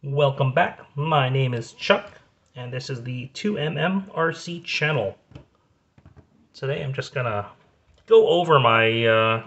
Welcome back. My name is Chuck, and this is the 2MMRC channel. Today I'm just gonna go over my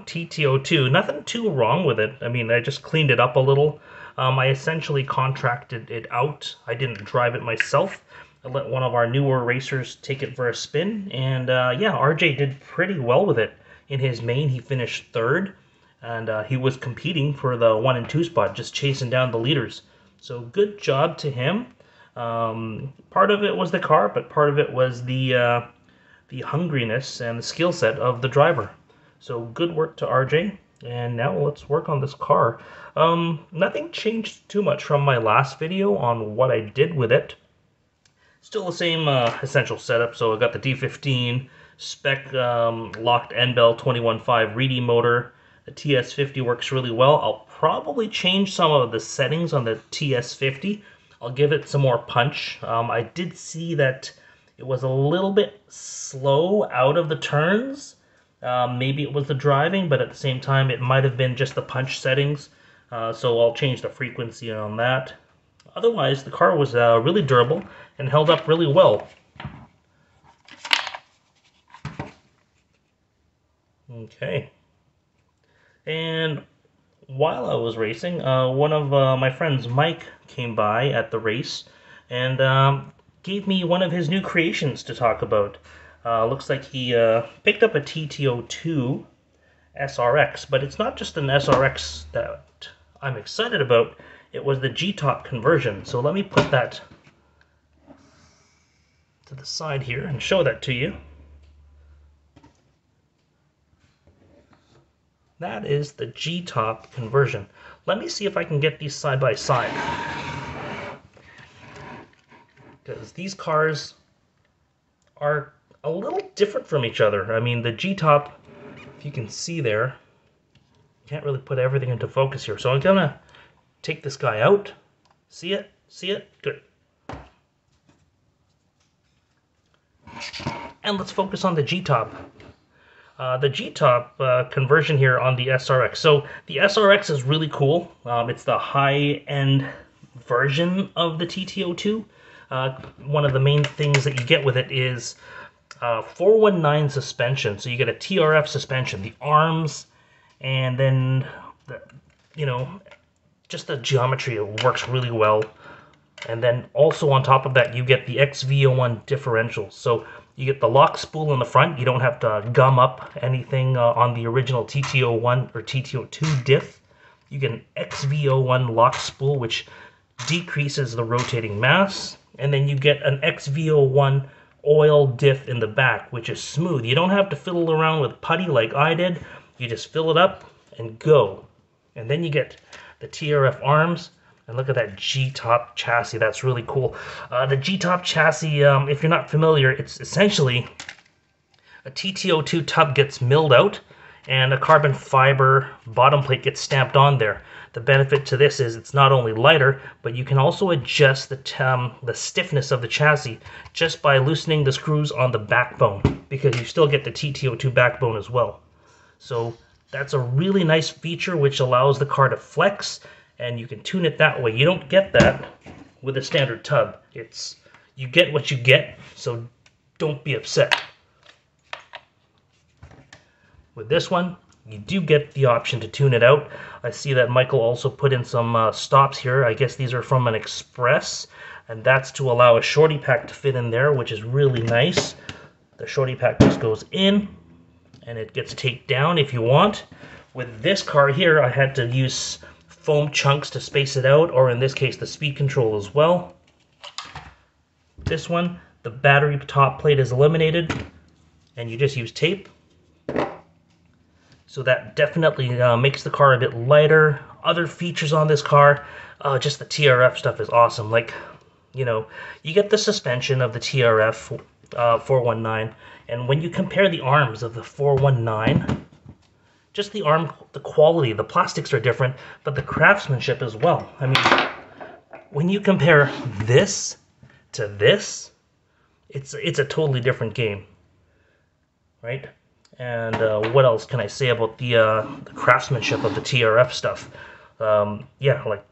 TT02. Nothing too wrong with it. I mean, I just cleaned it up a little. I essentially contracted it out. I didn't drive it myself. I let one of our newer racers take it for a spin, and yeah, RJ did pretty well with it. In his main, he finished third, and he was competing for the 1 and 2 spot, just chasing down the leaders. So good job to him. Part of it was the car, but part of it was the hungriness and the skill set of the driver. So good work to RJ. And now let's work on this car. Nothing changed too much from my last video on what I did with it. Still the same essential setup. So I got the D15 spec locked end bell 21.5 Reedy motor. The TS50 works really well. I'll probably change some of the settings on the TS50. I'll give it some more punch. I did see that it was a little bit slow out of the turns. Maybe it was the driving, but at the same time it might have been just the punch settings. So I'll change the frequency on that. Otherwise, the car was really durable and held up really well. Okay. And while I was racing, one of my friends, Mike, came by at the race and gave me one of his new creations to talk about. Looks like he picked up a TT02 SRX, but it's not just an SRX that I'm excited about. It was the GTop conversion. So let me put that to the side here and show that to you. That is the GTop conversion. Let me see if I can get these side by side. Because these cars are a little different from each other. I mean, the GTop, if you can see there, can't really put everything into focus here. So I'm gonna take this guy out. See it? See it? Good. And let's focus on the GTop. The GTop conversion here on the SRX. So the SRX is really cool. It's the high-end version of the TT02. One of the main things that you get with it is 419 suspension. So you get a TRF suspension, the arms, and then just the geometry. It works really well. And then also on top of that, you get the XV01 differential. So you get the lock spool in the front. You don't have to gum up anything on the original TT01 or TT02 diff. You get an XV01 lock spool, which decreases the rotating mass. And then you get an XV01 oil diff in the back, which is smooth. You don't have to fiddle around with putty like I did. You just fill it up and go. And then you get the TRF arms. And look at that GTop chassis. That's really cool. The GTop chassis, if you're not familiar, it's essentially a TT02 tub gets milled out and a carbon fiber bottom plate gets stamped on there. The benefit to this is it's not only lighter, but you can also adjust the stiffness of the chassis just by loosening the screws on the backbone, because you still get the TT02 backbone as well. So that's a really nice feature which allows the car to flex, and you can tune it that way. You don't get that with a standard tub. You get what you get, so don't be upset. With this one, you do get the option to tune it out. I see that Michael also put in some stops here. I guess these are from an Express, and that's to allow a shorty pack to fit in there, which is really nice. The shorty pack just goes in, and it gets taped down if you want. With this car here, I had to use foam chunks to space it out, or in this case the speed control as well. This one, the battery top plate is eliminated and you just use tape. So that definitely makes the car a bit lighter. Other features on this car, just the TRF stuff is awesome. Like, you get the suspension of the TRF 419, and when you compare the arms of the 419, just the arm, the quality, the plastics are different, but the craftsmanship as well. I mean, when you compare this to this, it's a totally different game, right? And what else can I say about the craftsmanship of the TRF stuff? Yeah, like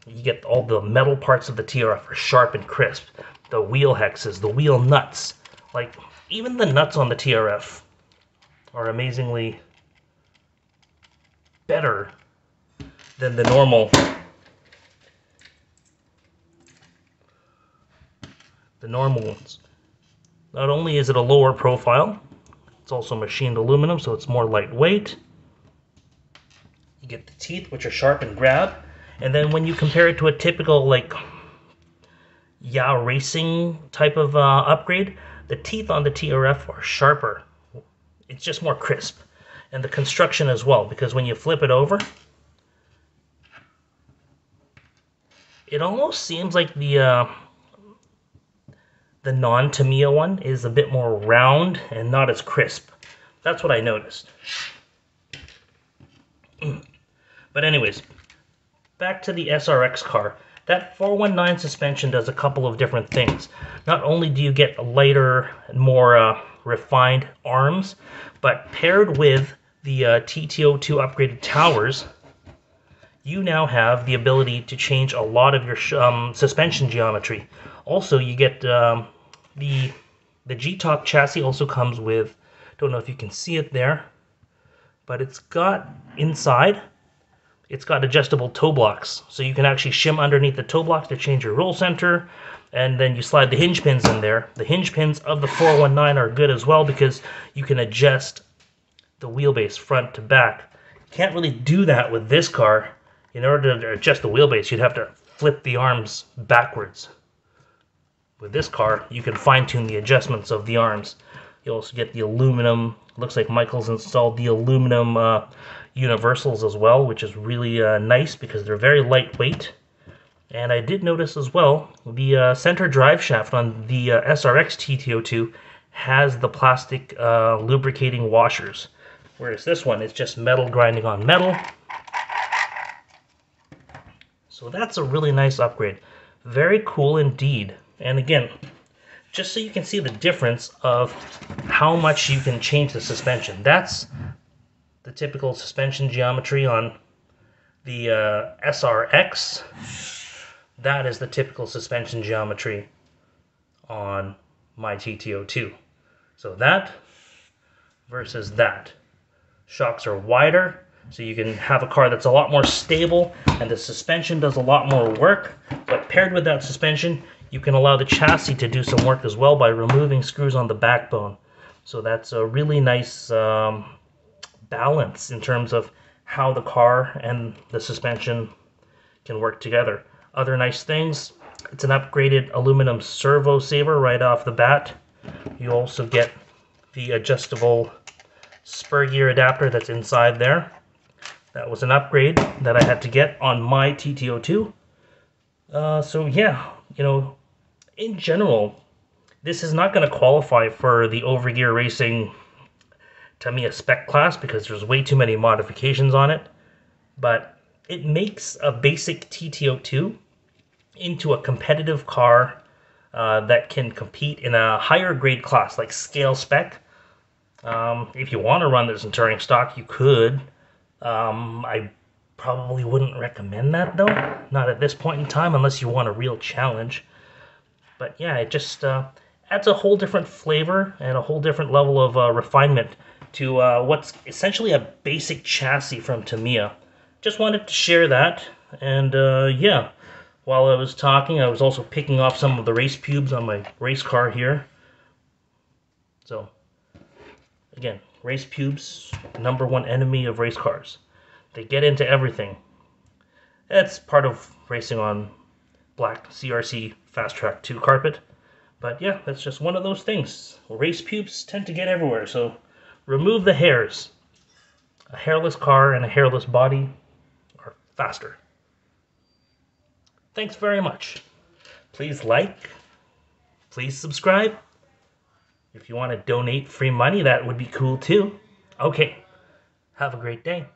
You get all the metal parts of the TRF are sharp and crisp. The wheel hexes, the wheel nuts, like even the nuts on the TRF are amazingly better than the normal ones. Not only is it a lower profile, it's also machined aluminum, so it's more lightweight. You get the teeth, which are sharp and grab, and then when you compare it to a typical like racing type of upgrade, the teeth on the TRF are sharper. It's just more crisp, and the construction as well, because when you flip it over, it almost seems like the non-Tamiya one is a bit more round and not as crisp. That's what I noticed. But anyways, back to the SRX car. That 419 suspension does a couple of different things. Not only do you get lighter and more refined arms, but paired with the TT02 upgraded towers, you now have the ability to change a lot of your suspension geometry. Also, you get the GTop chassis also comes with, don't know if you can see it there, but it's got inside, it's got adjustable toe blocks. So you can actually shim underneath the toe blocks to change your roll center, and then you slide the hinge pins in there. The hinge pins of the 419 are good as well because you can adjust the wheelbase front to back. Can't really do that with this car. In order to adjust the wheelbase, you'd have to flip the arms backwards. With this car, you can fine-tune the adjustments of the arms. You also get the aluminum. Looks like Michael's installed the aluminum universals as well, which is really nice because they're very lightweight. And I did notice as well, the center drive shaft on the SRX TT02 has the plastic lubricating washers, whereas this one is just metal grinding on metal. So that's a really nice upgrade. Very cool indeed. And again, just so you can see the difference of how much you can change the suspension. That's the typical suspension geometry on the SRX. That is the typical suspension geometry on my TT02. So that versus that. Shocks are wider, so you can have a car that's a lot more stable, and the suspension does a lot more work. But paired with that suspension, you can allow the chassis to do some work as well by removing screws on the backbone. So that's a really nice balance in terms of how the car and the suspension can work together. Other nice things, it's an upgraded aluminum servo saver right off the bat. You also get the adjustable spur gear adapter that's inside there. That was an upgrade that I had to get on my TT02. So yeah, you know, in general, this is not going to qualify for the overgear racing Tamiya spec class because there's way too many modifications on it. But it makes a basic TT02 into a competitive car that can compete in a higher grade class like scale spec. If you want to run this in touring stock, you could. I probably wouldn't recommend that though, not at this point in time, unless you want a real challenge. But yeah, it just adds a whole different flavor and a whole different level of refinement to what's essentially a basic chassis from Tamiya. Just wanted to share that, and yeah, while I was talking, I was also picking off some of the race pubes on my race car here. So, again, race pubes, #1 enemy of race cars. They get into everything. That's part of racing on black CRC Fast Track 2 carpet. But yeah, that's just one of those things. Race pubes tend to get everywhere, so remove the hairs. A hairless car and a hairless body are faster. Thanks very much. Please like, please subscribe. If you want to donate free money, that would be cool too. Okay, have a great day.